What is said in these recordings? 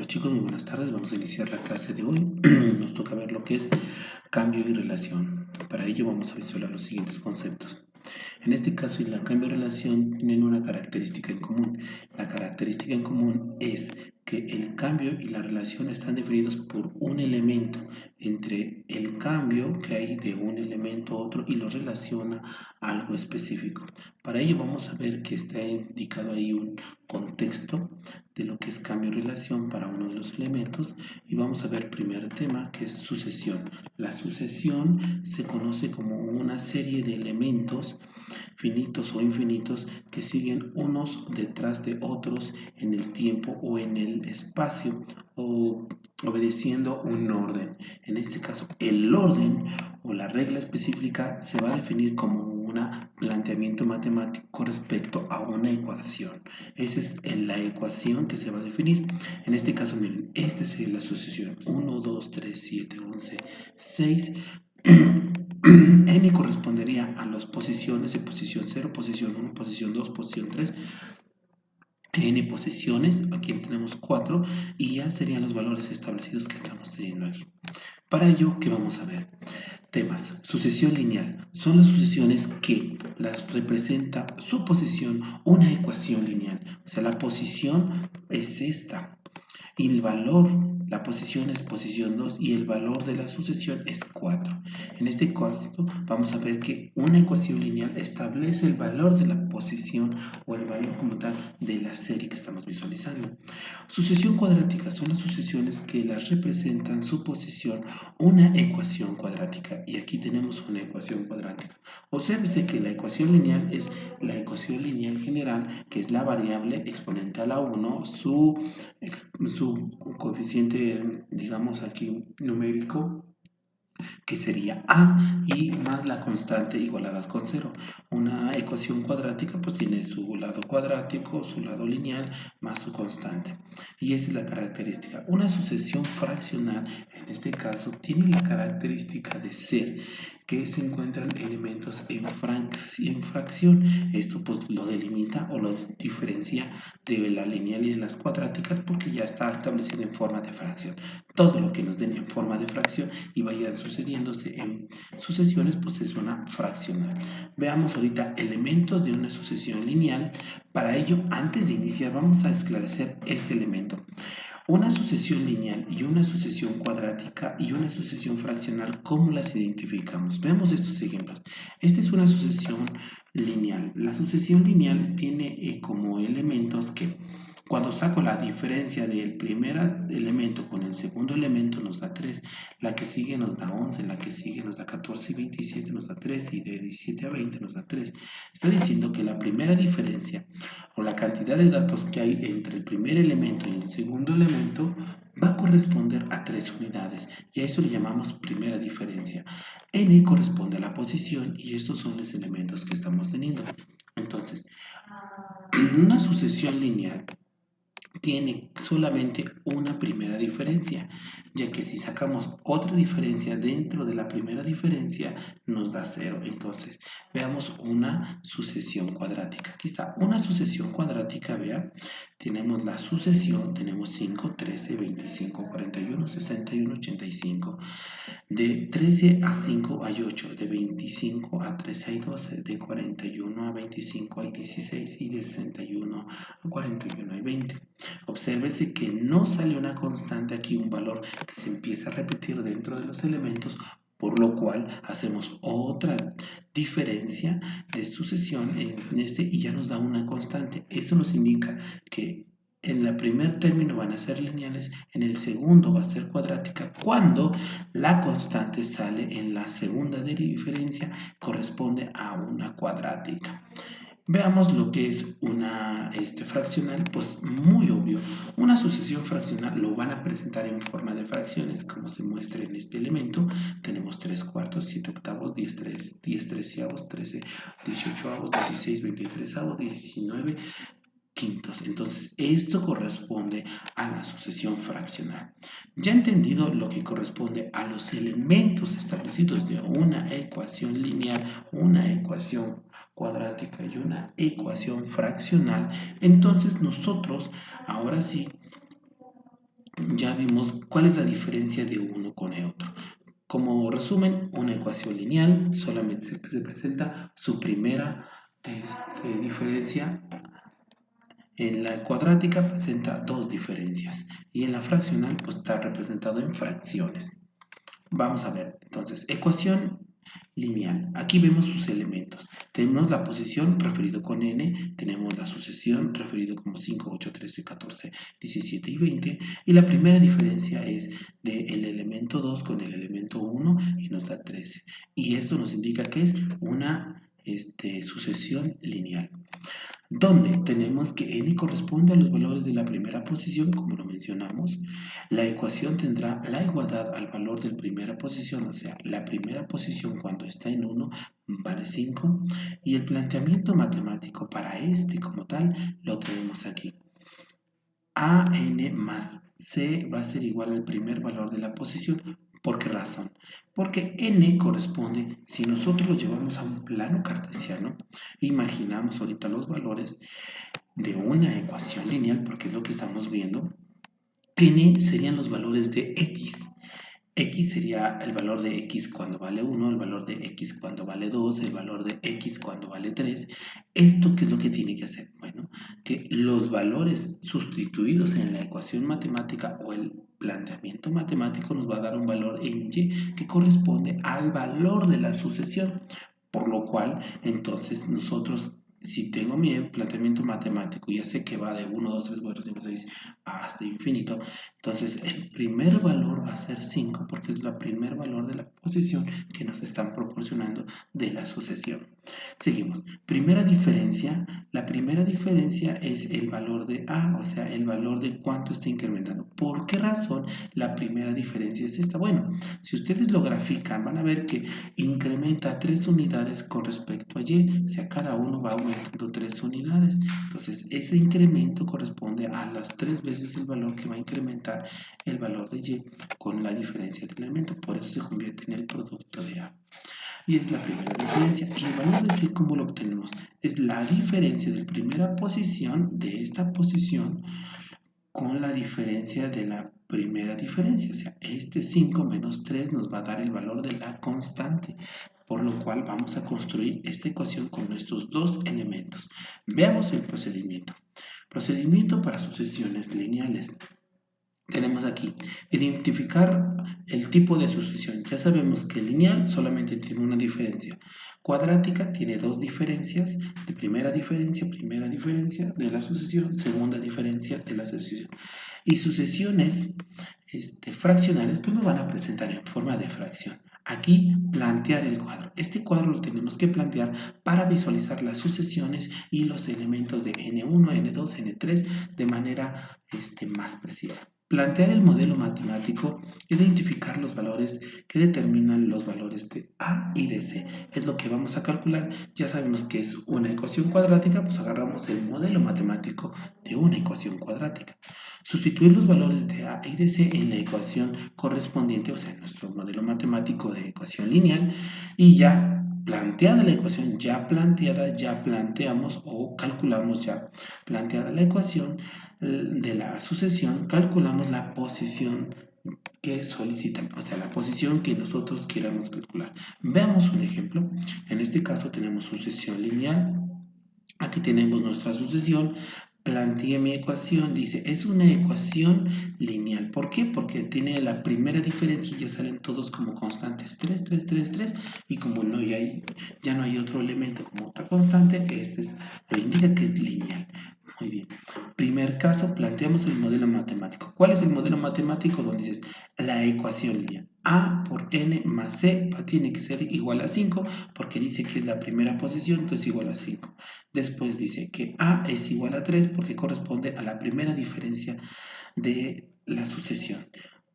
Hola chicos, muy buenas tardes. Vamos a iniciar la clase de hoy. Nos toca ver lo que es cambio y relación. Para ello vamos a visualizar los siguientes conceptos. En este caso, el cambio y relación tienen una característica en común. La característica en común es que el cambio y la relación están definidos por un elemento. Entre el cambio que hay de un elemento a otro y lo relaciona a algo específico. Para ello vamos a ver que está indicado ahí un contexto de lo que es cambio y relación para uno de los elementos. Y vamos a ver el primer tema, que es sucesión. La sucesión se conoce como una serie de elementos finitos o infinitos que siguen unos detrás de otros en el tiempo o en el espacio o obedeciendo un orden. En este caso, el orden o la regla específica se va a definir como un planteamiento matemático respecto a una ecuación. Esa es la ecuación que se va a definir. En este caso, miren, esta sería la sucesión 1, 2, 3, 7, 11, 6. N correspondería a las posiciones de posición 0, posición 1, posición 2, posición 3. N posiciones, aquí tenemos 4, y ya serían los valores establecidos que estamos teniendo aquí. Para ello, ¿qué vamos a ver? Temas. Sucesión lineal. Son las sucesiones que las representa su posición una ecuación lineal. O sea, la posición es esta. Y el valor, la posición es posición 2 y el valor de la sucesión es 4. En este caso vamos a ver que una ecuación lineal establece el valor de la posición o el valor como tal de la serie que estamos visualizando. Sucesión cuadrática son las sucesiones que las representan su posición una ecuación cuadrática. Y aquí tenemos una ecuación cuadrática. Obsérvese que la ecuación lineal es la ecuación lineal general, que es la variable exponencial a 1, su coeficiente, digamos aquí, numérico, que sería a, y más la constante igualadas con 0. Una ecuación cuadrática pues tiene su lado cuadrático, su lado lineal, más su constante. Y esa es la característica. Una sucesión fraccional, en este caso, tiene la característica de ser que se encuentran elementos en fracción. Esto pues lo delimita o lo diferencia de la lineal y de las cuadráticas porque ya está establecido en forma de fracción. Todo lo que nos den en forma de fracción y vayan sucediéndose en sucesiones, pues es una fraccional. Veamos ahorita elementos de una sucesión lineal. Para ello, antes de iniciar, vamos a esclarecer este elemento. Una sucesión lineal y una sucesión cuadrática y una sucesión fraccional, ¿cómo las identificamos? Veamos estos ejemplos. Esta es una sucesión lineal. La sucesión lineal tiene como elementos que cuando saco la diferencia del primer elemento con el segundo elemento nos da 3, la que sigue nos da 11, la que sigue nos da 14 y 27 nos da 13 y de 17 a 20 nos da 3. Está diciendo que la primera diferencia o la cantidad de datos que hay entre el primer elemento y el segundo elemento va a corresponder a 3 unidades y a eso le llamamos primera diferencia. N corresponde a la posición y estos son los elementos que estamos teniendo. Entonces, una sucesión lineal tiene solamente una primera diferencia, ya que si sacamos otra diferencia dentro de la primera diferencia nos da 0. Entonces, veamos una sucesión cuadrática. Aquí está, una sucesión cuadrática, vea, tenemos la sucesión, tenemos 5, 13, 25, 41, 61, 85. De 13 a 5 hay 8, de 25 a 13 hay 12, de 41 a 25 hay 16 y de 61 a 41 hay 20. Obsérvese que no sale una constante aquí, un valor que se empieza a repetir dentro de los elementos, por lo cual hacemos otra diferencia de sucesión en este y ya nos da una constante. Eso nos indica que en el primer término van a ser lineales, en el segundo va a ser cuadrática, cuando la constante sale en la segunda diferencia, corresponde a una cuadrática. Veamos lo que es una fraccional, pues muy obvio. Una sucesión fraccional lo van a presentar en forma de fracciones, como se muestra en este elemento. Tenemos 3 cuartos, 7 octavos, 10 treceavos, 13 18avos, 16 23avos, 19 quintos. Entonces, esto corresponde a la sucesión fraccional. Ya entendido lo que corresponde a los elementos establecidos de una ecuación lineal, una ecuación cuadrática y una ecuación fraccional, entonces nosotros ahora sí ya vimos cuál es la diferencia de uno con el otro. Como resumen, una ecuación lineal solamente se presenta su primera diferencia. En la cuadrática presenta dos diferencias y en la fraccional pues está representado en fracciones. Vamos a ver, entonces, ecuación lineal. Aquí vemos sus elementos. Tenemos la posición referido con n, tenemos la sucesión referido como 5, 8, 13, 14, 17 y 20. Y la primera diferencia es del elemento 2 con el elemento 1 y nos da 13. Y esto nos indica que es una sucesión lineal, donde tenemos que n corresponde a los valores de la primera posición, como lo mencionamos. La ecuación tendrá la igualdad al valor de la primera posición, o sea, la primera posición cuando está en 1 vale 5, y el planteamiento matemático para como tal lo tenemos aquí. AN más C va a ser igual al primer valor de la posición. ¿Por qué razón? Porque n corresponde, si nosotros lo llevamos a un plano cartesiano, imaginamos ahorita los valores de una ecuación lineal, porque es lo que estamos viendo. N serían los valores de x. X sería el valor de x cuando vale 1, el valor de x cuando vale 2, el valor de x cuando vale 3. ¿Esto qué es lo que tiene que hacer? Bueno, que los valores sustituidos en la ecuación matemática o el planteamiento matemático nos va a dar un valor en y que corresponde al valor de la sucesión. Por lo cual, entonces, nosotros, si tengo mi planteamiento matemático y ya sé que va de 1, 2, 3, 4, 5, 6 hasta infinito, entonces el primer valor va a ser 5 porque es el primer valor de la posición que nos están proporcionando de la sucesión. Seguimos. Primera diferencia. La primera diferencia es el valor de A, o sea, el valor de cuánto está incrementando. ¿Por qué razón la primera diferencia es esta? Bueno, si ustedes lo grafican, van a ver que incrementa 3 unidades con respecto a Y, o sea, cada uno va aumentando 3 unidades. Entonces, ese incremento corresponde a las 3 veces el valor que va a incrementar el valor de Y con la diferencia del elemento. Por eso se convierte en el producto de A. Y es la primera diferencia. Y el valor de C, ¿cómo lo obtenemos? Es la diferencia de la primera posición de esta posición con la diferencia de la primera diferencia. O sea, 5 menos 3 nos va a dar el valor de la constante. Por lo cual vamos a construir esta ecuación con nuestros dos elementos. Veamos el procedimiento. Procedimiento para sucesiones lineales. Tenemos aquí, identificar el tipo de sucesión. Ya sabemos que lineal solamente tiene una diferencia. Cuadrática tiene dos diferencias. De primera diferencia de la sucesión, segunda diferencia de la sucesión. Y sucesiones fraccionales pues nos van a presentar en forma de fracción. Aquí plantear el cuadro. Este cuadro lo tenemos que plantear para visualizar las sucesiones y los elementos de n1, n2, n3 de manera más precisa. Plantear el modelo matemático, identificar los valores que determinan los valores de A y de C. Es lo que vamos a calcular. Ya sabemos que es una ecuación cuadrática, pues agarramos el modelo matemático de una ecuación cuadrática. Sustituir los valores de A y de C en la ecuación correspondiente, o sea, en nuestro modelo matemático de ecuación lineal, y ya planteada la ecuación, ya planteamos o calculamos ya planteada la ecuación de la sucesión, calculamos la posición que solicitan, o sea, la posición que nosotros queramos calcular. Veamos un ejemplo. En este caso tenemos sucesión lineal. Aquí tenemos nuestra sucesión. Planteé mi ecuación, dice, es una ecuación lineal. ¿Por qué? Porque tiene la primera diferencia y ya salen todos como constantes, 3, 3, 3, 3, y como ya no hay otro elemento como otra constante, lo indica que es lineal. Muy bien. Primer caso, planteamos el modelo matemático. ¿Cuál es el modelo matemático? Donde dices, la ecuación lineal. A por n más c tiene que ser igual a 5 porque dice que es la primera posición, entonces igual a 5. Después dice que A es igual a 3 porque corresponde a la primera diferencia de la sucesión.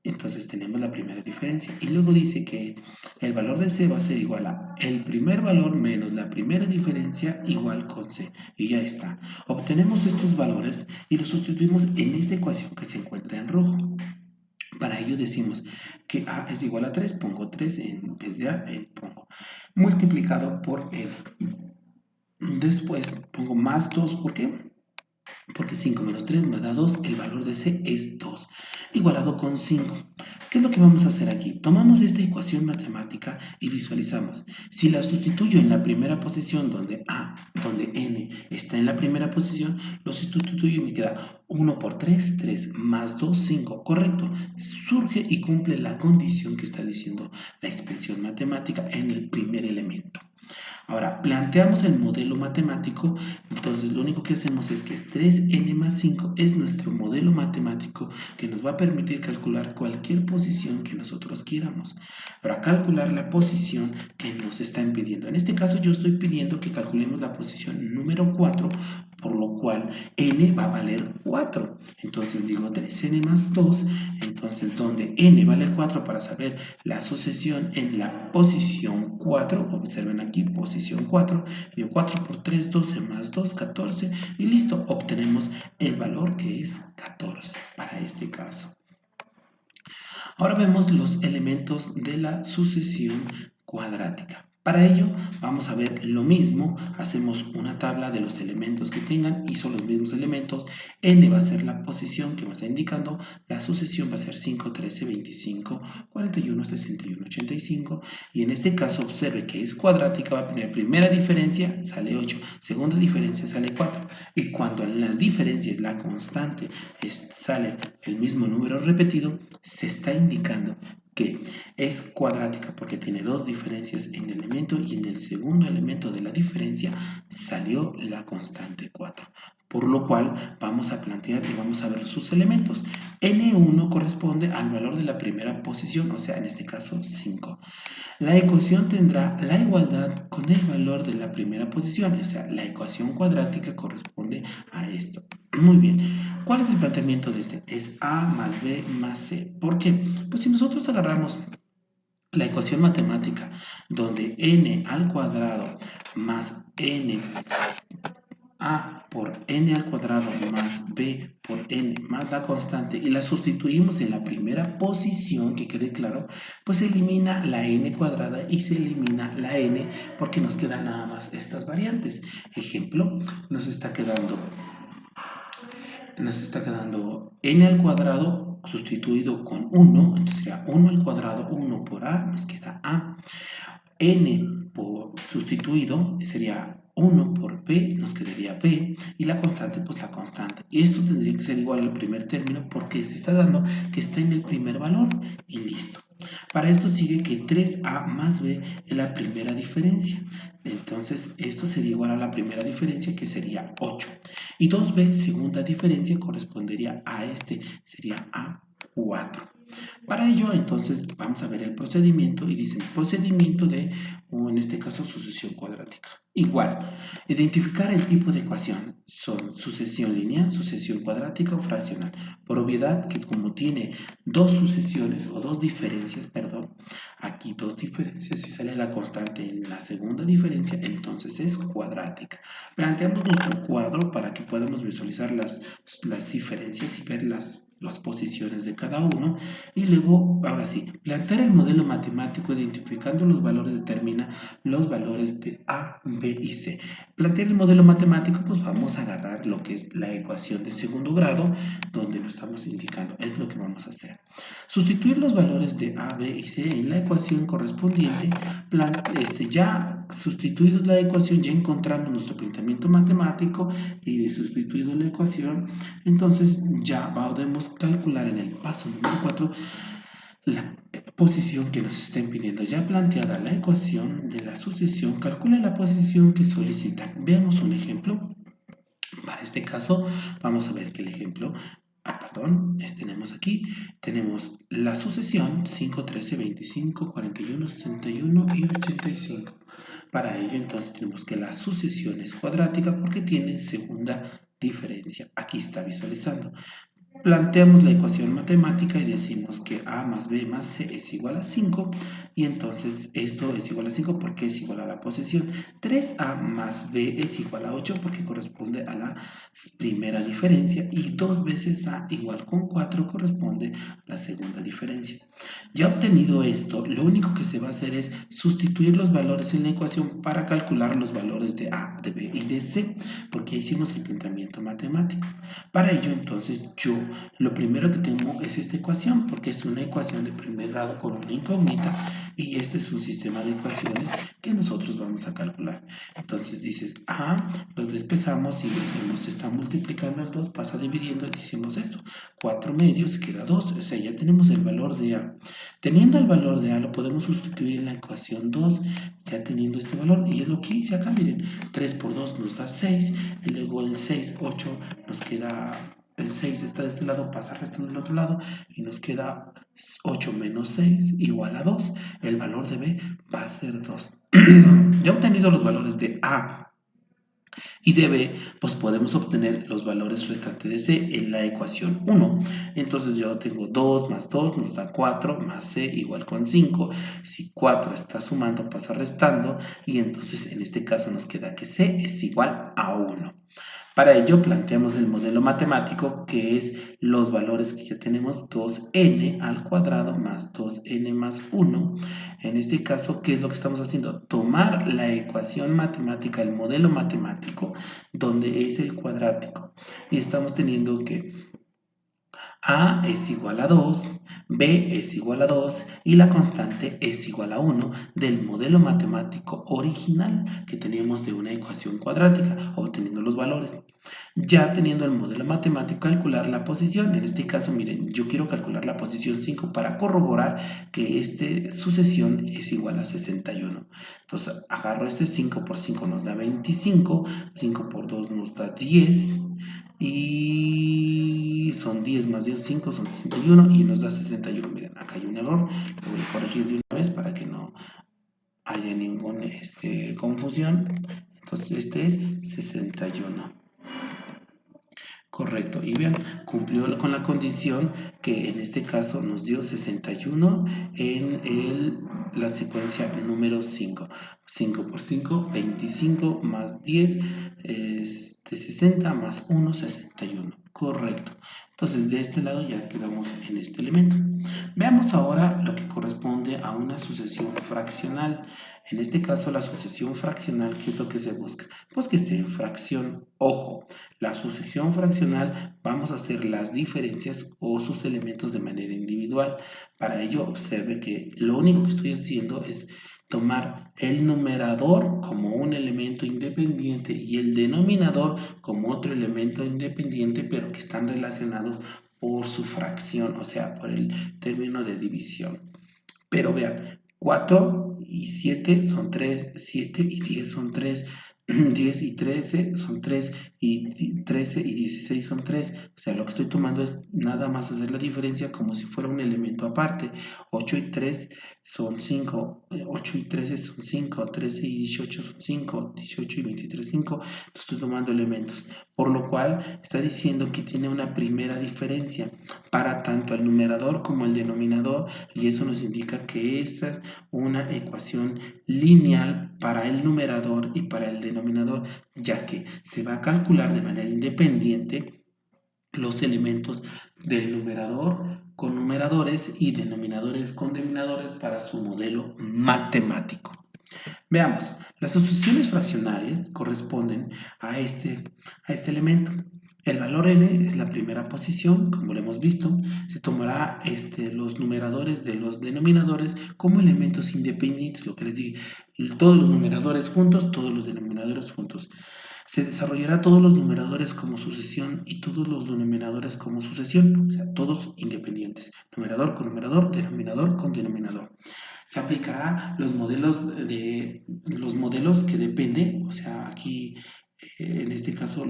Entonces tenemos la primera diferencia. Y luego dice que el valor de C va a ser igual a el primer valor menos la primera diferencia igual con C. Y ya está. Obtenemos estos valores y los sustituimos en esta ecuación que se encuentra en rojo. Para ello decimos que A es igual a 3, pongo 3 en vez de A, pongo multiplicado por N. Después pongo más 2, ¿por qué? porque 5 menos 3 me da 2, el valor de C es 2, igualado con 5. ¿Qué es lo que vamos a hacer aquí? Tomamos esta ecuación matemática y visualizamos. Si la sustituyo en la primera posición, donde n está en la primera posición, lo sustituyo y me queda 1 por 3, 3 más 2, 5, correcto. Surge y cumple la condición que está diciendo la expresión matemática en el primer elemento. Ahora, planteamos el modelo matemático, entonces lo único que hacemos es que 3n más 5 es nuestro modelo matemático que nos va a permitir calcular cualquier posición que nosotros quieramos. Ahora, calcular la posición que nos están pidiendo. En este caso yo estoy pidiendo que calculemos la posición número 4, por lo cual n va a valer 4. Entonces digo 3n más 2, entonces donde n vale 4 para saber la sucesión en la posición 4, observen aquí, posición 4, y 4 por 3, 12 más 2, 14, y listo, obtenemos el valor que es 14 para este caso. Ahora vemos los elementos de la sucesión cuadrática. Para ello vamos a ver lo mismo, hacemos una tabla de los elementos que tengan y son los mismos elementos. N va a ser la posición que me está indicando, la sucesión va a ser 5, 13, 25, 41, 61, 85 y en este caso observe que es cuadrática, va a tener primera diferencia, sale 8, segunda diferencia sale 4 y cuando en las diferencias la constante sale el mismo número repetido, se está indicando que es cuadrática porque tiene dos diferencias en el elemento y en el segundo elemento de la diferencia salió la constante 4. Por lo cual vamos a plantear y vamos a ver sus elementos. N1 corresponde al valor de la primera posición, o sea, en este caso 5. La ecuación tendrá la igualdad con el valor de la primera posición, o sea, la ecuación cuadrática corresponde a esto. Muy bien, ¿cuál es el planteamiento de este? Es A más B más C. ¿Por qué? Pues si nosotros agarramos la ecuación matemática donde n al cuadrado más n a por n al cuadrado más b por n más la constante y la sustituimos en la primera posición, que quede claro, pues se elimina la n cuadrada y se elimina la n porque nos quedan nada más estas variantes. Ejemplo, nos está quedando n al cuadrado sustituido con 1, entonces sería 1 al cuadrado, 1 por a, nos queda a. N por sustituido sería 1 por p, nos quedaría p, y la constante, pues la constante. Y esto tendría que ser igual al primer término porque se está dando que está en el primer valor, y listo. Para esto sigue que 3a más b es la primera diferencia. Entonces, esto sería igual a la primera diferencia, que sería 8. Y 2b, segunda diferencia, correspondería a este, sería a 4. Para ello, entonces, vamos a ver el procedimiento y dice procedimiento de, o en este caso, sucesión cuadrática. Igual, identificar el tipo de ecuación. Son sucesión lineal, sucesión cuadrática o fraccional. Por obviedad que como tiene dos sucesiones o dos diferencias, perdón, aquí dos diferencias y sale la constante en la segunda diferencia, entonces es cuadrática. Planteamos nuestro cuadro para que podamos visualizar las diferencias y ver las posiciones de cada uno y luego, ahora sí, plantear el modelo matemático identificando los valores determina los valores de A, B y C. Plantear el modelo matemático, pues vamos a agarrar lo que es la ecuación de segundo grado donde lo estamos indicando, es lo que vamos a hacer. Sustituir los valores de A, B y C en la ecuación correspondiente, ya sustituidos la ecuación, ya encontramos nuestro planteamiento matemático y sustituido la ecuación, entonces ya podemos calcular en el paso número 4 la posición que nos estén pidiendo. Ya planteada la ecuación de la sucesión, calcule la posición que solicitan. Veamos un ejemplo. Para este caso, vamos a ver que el ejemplo, tenemos la sucesión 5, 13, 25, 41, 61 y 85. Para ello, entonces, tenemos que la sucesión es cuadrática porque tiene segunda diferencia. Aquí está visualizando. Planteamos la ecuación matemática y decimos que a más b más c es igual a 5 y entonces esto es igual a 5 porque es igual a la posición. 3a más b es igual a 8 porque corresponde a la primera diferencia y 2 veces a igual con 4 corresponde a la segunda diferencia. Ya obtenido esto, lo único que se va a hacer es sustituir los valores en la ecuación para calcular los valores de a, de b y de c porque hicimos el planteamiento matemático. Para ello entonces yo lo primero que tengo es esta ecuación, porque es una ecuación de primer grado con una incógnita y este es un sistema de ecuaciones que nosotros vamos a calcular. Entonces dices A, los despejamos y decimos se está multiplicando el 2, pasa dividiendo y decimos esto, 4 medios queda 2, o sea ya tenemos el valor de A. Teniendo el valor de A lo podemos sustituir en la ecuación 2, ya teniendo este valor y es lo que hice acá, miren, 3 por 2 nos da 6 y luego el 6, 8 nos queda el 6 está de este lado, pasa restando del otro lado y nos queda 8 menos 6 igual a 2. El valor de B va a ser 2. Ya obtenido los valores de A y de B, pues podemos obtener los valores restantes de C en la ecuación 1. Entonces yo tengo 2 más 2 nos da 4 más C igual con 5. Si 4 está sumando, pasa restando y entonces en este caso nos queda que C es igual a 1. Para ello planteamos el modelo matemático que es los valores que ya tenemos 2n al cuadrado más 2n más 1. En este caso, ¿qué es lo que estamos haciendo? Tomar la ecuación matemática, el modelo matemático, donde es el cuadrático. Y estamos teniendo que a es igual a 2, B es igual a 2 y la constante es igual a 1 del modelo matemático original que teníamos de una ecuación cuadrática, obteniendo los valores. Ya teniendo el modelo matemático, calcular la posición. En este caso, miren, yo quiero calcular la posición 5 para corroborar que esta sucesión es igual a 61. Entonces, agarro este 5 por 5 nos da 25, 5 por 2 nos da 10 y son 10 más 10, 5 son 61 y nos da 61. Miren, acá hay un error, lo voy a corregir de una vez para que no haya ninguna confusión. Entonces, este es 61. Correcto. Y bien, cumplió con la condición que en este caso nos dio 61 en la secuencia número 5. 5 por 5, 25 más 10 es de 60 más 1, 61. Correcto. Entonces, de este lado ya quedamos en este elemento. Veamos ahora lo que corresponde a una sucesión fraccional. En este caso, la sucesión fraccional, ¿qué es lo que se busca? Pues que esté en fracción. Ojo, la sucesión fraccional vamos a hacer las diferencias o sus elementos de manera individual. Para ello, observe que lo único que estoy haciendo es tomar el numerador como un elemento independiente y el denominador como otro elemento independiente, pero que están relacionados por su fracción, o sea, por el término de división. Pero vean, 4 y 7 son 3, 7 y 10 son 3, 10 y 13 son 3 y 13 y 16 son 3. O sea, lo que estoy tomando es nada más hacer la diferencia como si fuera un elemento aparte. 8 y 3 son 5, 8 y 13 son 5, 13 y 18 son 5, 18 y 23 5. Entonces estoy tomando elementos. Por lo cual está diciendo que tiene una primera diferencia para tanto el numerador como el denominador y eso nos indica que esta es una ecuación lineal para el numerador y para el denominador, ya que se va a calcular de manera independiente los elementos del numerador con numeradores y denominadores con denominadores para su modelo matemático. Veamos, las asociaciones fraccionarias corresponden a este elemento. El valor n es la primera posición, como lo hemos visto. Se tomará los numeradores de los denominadores como elementos independientes, lo que les dije. Todos los numeradores juntos, todos los denominadores juntos. Se desarrollará todos los numeradores como sucesión y todos los denominadores como sucesión, o sea, todos independientes. Numerador con numerador, denominador con denominador. Se aplicará los modelos que depende, o sea, aquí en este caso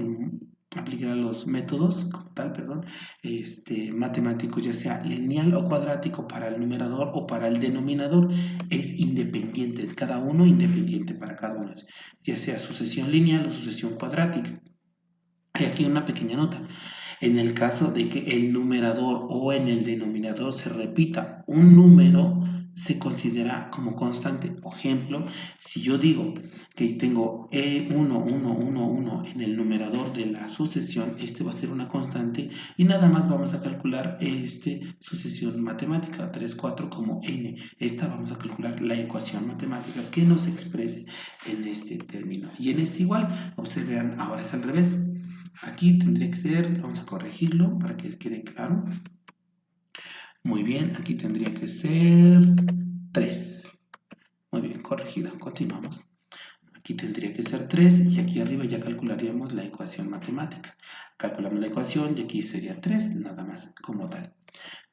aplicará los métodos como tal, perdón, matemáticos, ya sea lineal o cuadrático para el numerador o para el denominador, es independiente, cada uno independiente para cada uno, ya sea sucesión lineal o sucesión cuadrática. Hay aquí una pequeña nota. En el caso de que el numerador o en el denominador se repita un número, se considera como constante. Por ejemplo, si yo digo que tengo E1, 1, 1, 1 en el numerador de la sucesión, este va a ser una constante y nada más vamos a calcular sucesión matemática, 3, 4 como n. Esta vamos a calcular la ecuación matemática que nos exprese en este término. Y en este igual, observen, ahora es al revés. Aquí tendría que ser, vamos a corregirlo para que quede claro. Muy bien, aquí tendría que ser 3. Muy bien, corregido. Continuamos. Aquí tendría que ser 3 y aquí arriba ya calcularíamos la ecuación matemática. Calculamos la ecuación y aquí sería 3, nada más como tal.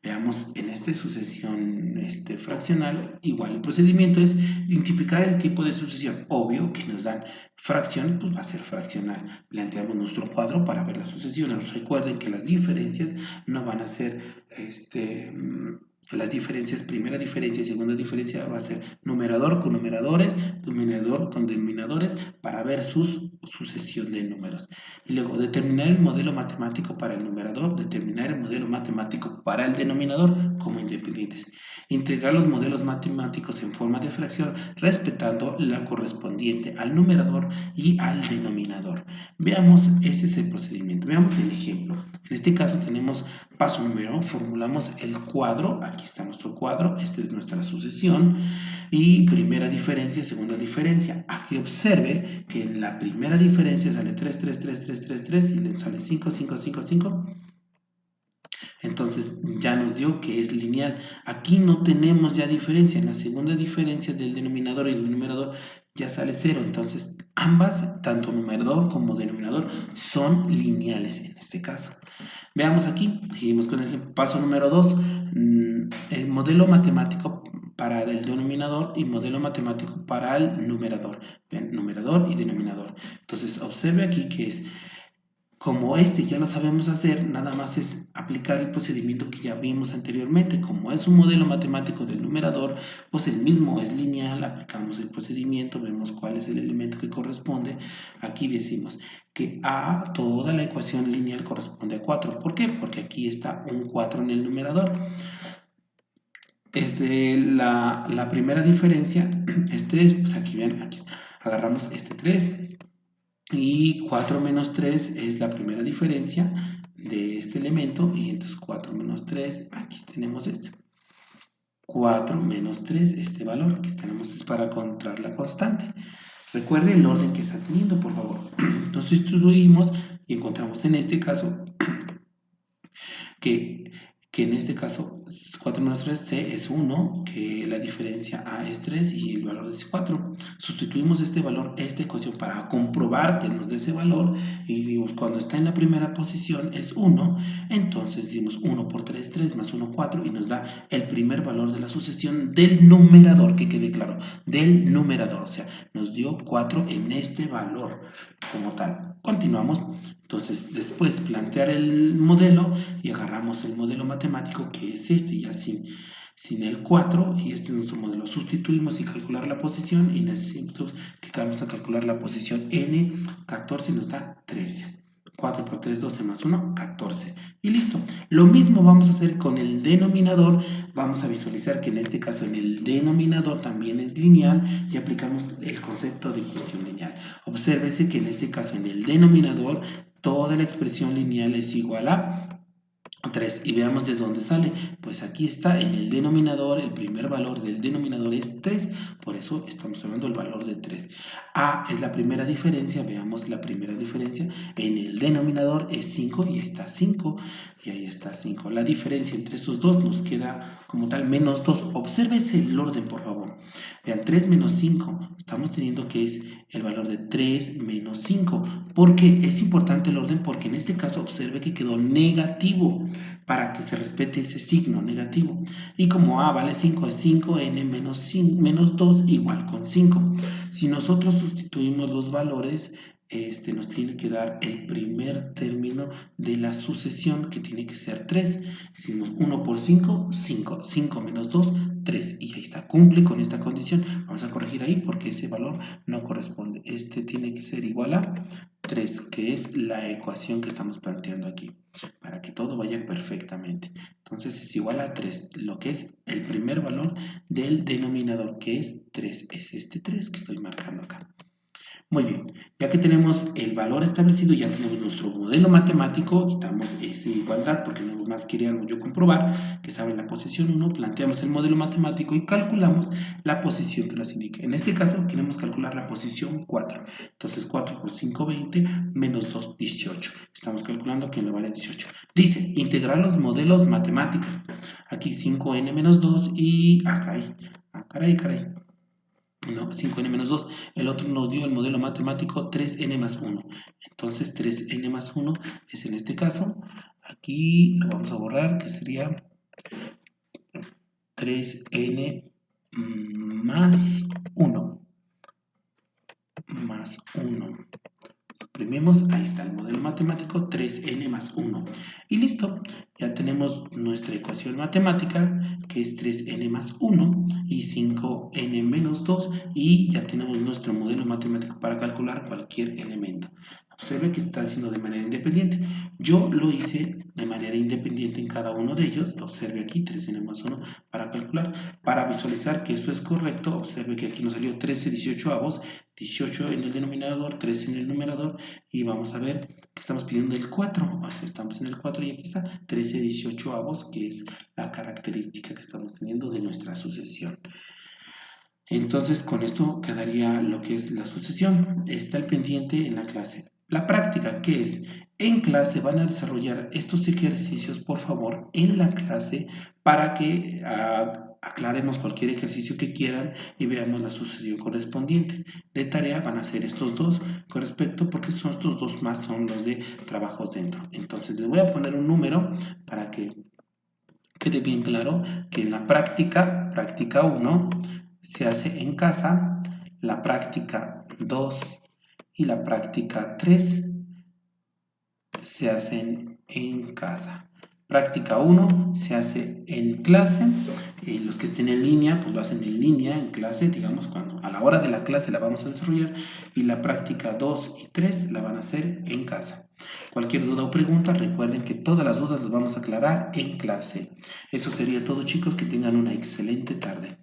Veamos en esta sucesión fraccional, igual el procedimiento es identificar el tipo de sucesión. Obvio que nos dan fracción, pues va a ser fraccional. Planteamos nuestro cuadro para ver las sucesiones. Recuerden que las diferencias no van a ser las diferencias, primera diferencia y segunda diferencia va a ser numerador con numeradores, denominador con denominadores para ver su sucesión de números. Y luego determinar el modelo matemático para el numerador, determinar el modelo matemático para el denominador como independientes. Integrar los modelos matemáticos en forma de fracción respetando la correspondiente al numerador y al denominador. Veamos, ese es el procedimiento. Veamos el ejemplo. En este caso tenemos paso número, formulamos el cuadro, aquí está nuestro cuadro, esta es nuestra sucesión, y primera diferencia, segunda diferencia. Aquí observe que en la primera diferencia sale 3, 3, 3, 3, 3, 3, y le sale 5, 5, 5, 5. Entonces ya nos dio que es lineal. Aquí no tenemos ya diferencia. En la segunda diferencia del denominador y el numerador ya sale 0. Entonces ambas, tanto numerador como denominador, son lineales en este caso. Veamos aquí, seguimos con el paso número 2, el modelo matemático para el denominador y modelo matemático para el numerador. Ven, numerador y denominador. Entonces observe aquí que es, como ya lo sabemos hacer, nada más es aplicar el procedimiento que ya vimos anteriormente. Como es un modelo matemático del numerador, pues el mismo es lineal, aplicamos el procedimiento, vemos cuál es el elemento que corresponde. Aquí decimos que a toda la ecuación lineal corresponde a 4. ¿Por qué? Porque aquí está un 4 en el numerador. La primera diferencia es 3, pues aquí ven, aquí agarramos este 3. Y 4 menos 3 es la primera diferencia de este elemento. Y entonces 4 menos 3, aquí tenemos 4 menos 3, este valor que tenemos es para encontrar la constante. Recuerde el orden que está teniendo, por favor. Entonces sustituimos y encontramos en este caso que en este caso 4 menos 3, C es 1, que la diferencia A es 3 y el valor es 4. Sustituimos este valor, esta ecuación, para comprobar que nos dé ese valor y dimos, cuando está en la primera posición es 1, entonces dimos 1 por 3, 3 más 1, 4 y nos da el primer valor de la sucesión del numerador, que quede claro, del numerador, o sea, nos dio 4 en este valor como tal. Continuamos. Entonces, después plantear el modelo y agarramos el modelo matemático que es ya sin el 4 y este es nuestro modelo. Sustituimos y calcular la posición y necesitamos que vamos a calcular la posición n, 14 nos da 13. 4 por 3, 12 más 1, 14. Y listo. Lo mismo vamos a hacer con el denominador. Vamos a visualizar que en este caso en el denominador también es lineal y aplicamos el concepto de cuestión lineal. Obsérvese que en este caso en el denominador toda la expresión lineal es igual a 3 y veamos de dónde sale. Pues aquí está en el denominador, el primer valor del denominador es 3, por eso estamos hablando del valor de 3. A es la primera diferencia, veamos la primera diferencia, en el denominador es 5 y ahí está 5 y ahí está 5. La diferencia entre estos dos nos queda como tal menos 2. Obsérvese el orden, por favor. Vean, 3 menos 5, estamos teniendo que es el valor de 3 menos 5. ¿Por qué? Es importante el orden porque en este caso observe que quedó negativo para que se respete ese signo negativo. Y como A vale 5 es 5n menos 2 igual con 5. Si nosotros sustituimos los valores, nos tiene que dar el primer término de la sucesión, que tiene que ser 3. Decimos 1 por 5, 5. 5 menos 2, 3. Y ahí está, cumple con esta condición. Vamos a corregir ahí porque ese valor no corresponde. Este tiene que ser igual a 3, que es la ecuación que estamos planteando aquí. vaya perfectamente. Entonces es igual a 3, lo que es el primer valor del denominador, que es 3. Es este 3 que estoy marcando acá. Muy bien, ya que tenemos el valor establecido, ya tenemos nuestro modelo matemático, quitamos esa igualdad porque no más quería algo yo comprobar, que estaba en la posición 1, planteamos el modelo matemático y calculamos la posición que nos indica. En este caso queremos calcular la posición 4, entonces 4 por 5, 20, menos 2, 18. Estamos calculando que nos vale 18. Dice, integrar los modelos matemáticos. Aquí 5n menos 2 y... caray. No, 5n menos 2. El otro nos dio el modelo matemático 3n más 1. Entonces 3n más 1 es en este caso. Aquí lo vamos a borrar, que sería 3n más 1. Más 1. Suprimimos, ahí está el modelo matemático 3n más 1. Y listo, ya tenemos nuestra ecuación matemática que es 3n más 1 y 5n menos 2 y ya tenemos nuestro modelo matemático para calcular cualquier elemento. Observe que está haciendo de manera independiente. Yo lo hice de manera independiente en cada uno de ellos. Observe aquí 3n más 1 para calcular. Para visualizar que esto es correcto, observe que aquí nos salió 13 18avos, 18 en el denominador, 13 en el numerador y vamos a ver que estamos pidiendo el 4. O sea, estamos en el 4 y aquí está 13 18avos, que es la característica que estamos teniendo de nuestra sucesión. Entonces, con esto quedaría lo que es la sucesión. Está el pendiente en la clase. La práctica, ¿qué es? En clase van a desarrollar estos ejercicios, por favor, en la clase para que aclaremos cualquier ejercicio que quieran y veamos la sucesión correspondiente. De tarea van a ser estos dos con respecto, porque son estos dos más, son los de trabajos dentro. Entonces, les voy a poner un número para que quede bien claro que en la práctica 1, se hace en casa, la práctica 2 y la práctica 3 se hacen en casa. Práctica 1 se hace en clase, y los que estén en línea, pues lo hacen en línea, en clase, digamos, cuando a la hora de la clase la vamos a desarrollar, y la práctica 2 y 3 la van a hacer en casa. Cualquier duda o pregunta, recuerden que todas las dudas las vamos a aclarar en clase. Eso sería todo, chicos, que tengan una excelente tarde.